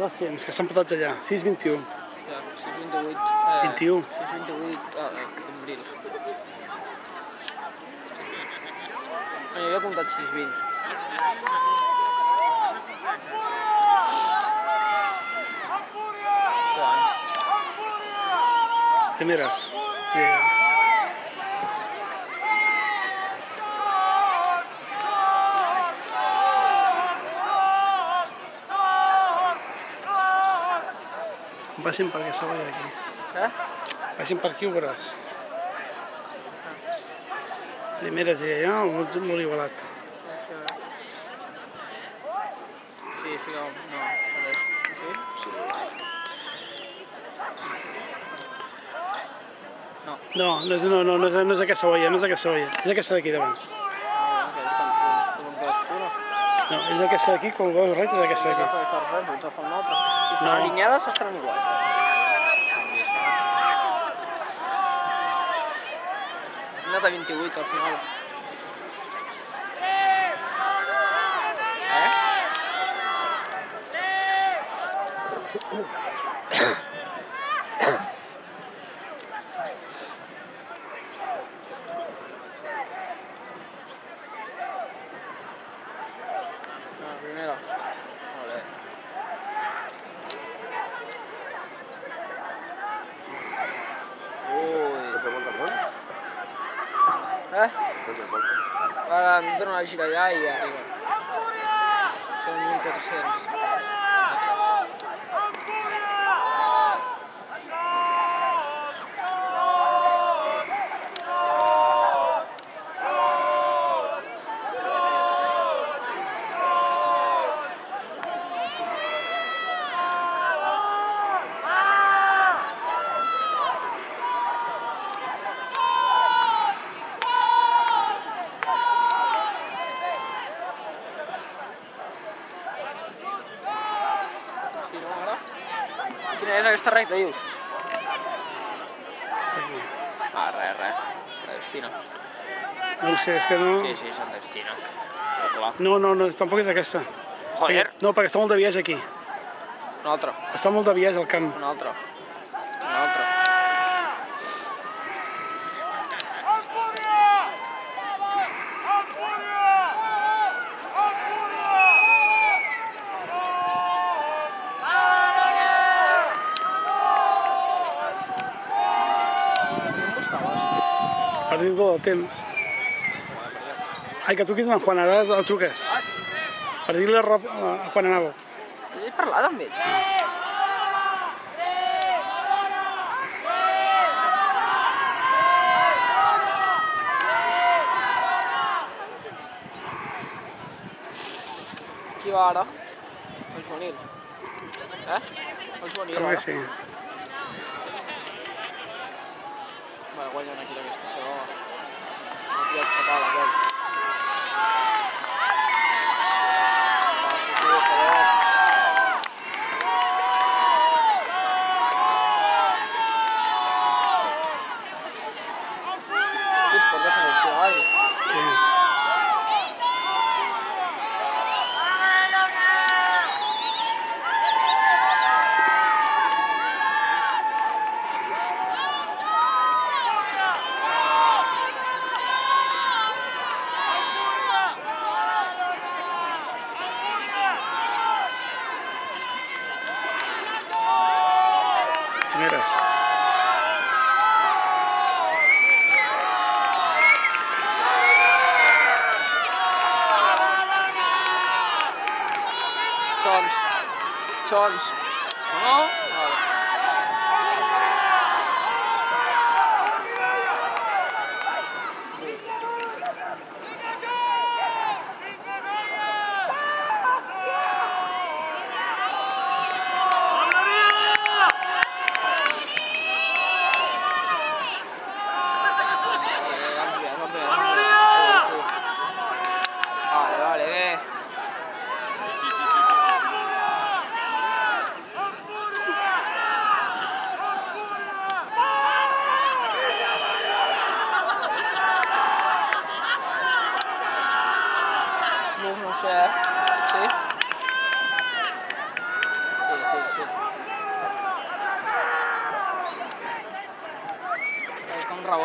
dos temps, que estan empatats allà. 6-21. Ja, 6-28. 21. 6-28 Cambrils. Jo havia comptat 6-20. Primeres. Passin per aquesta valla aquí. Passin per aquí, ho veuràs. Primeres i allà, molt igualat. Sí, no. No és aquesta valla, és aquesta d'aquí davant. No, és aquesta d'aquí, com veus res, és aquesta d'aquí. Si estan alineades, estaran iguals. Hem anat a 28 al final. Primera. Vale. Ara em dono una gira allà i arriba. Són 1.400. Quina és aquesta recta, dius? Res. La destina. No ho sé, és que no... Sí, se'n destina. No, tampoc és aquesta. Joder! No, perquè està molt de viatge aquí. Una altra. Està molt de viatge al camp. Una altra. Per dir-ho del temps. Ai, que truquis amb Juan, ara el truques. Per dir-li quan anàveu. He parlat amb ell. Qui va ara? El juvenil. El juvenil Crec ara? que sí. Va, guanyen aquí d'aquesta segona. Aquí el fatal, aquell. Primeres. Xons. No? Vale. Vale, bé.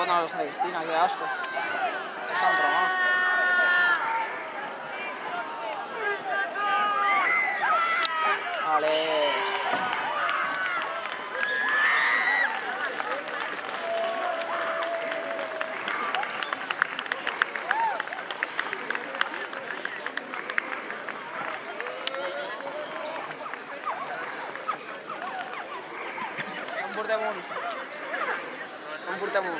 torna a la Santa Cristina, que asco. Sant Romà. Vale. En portem un.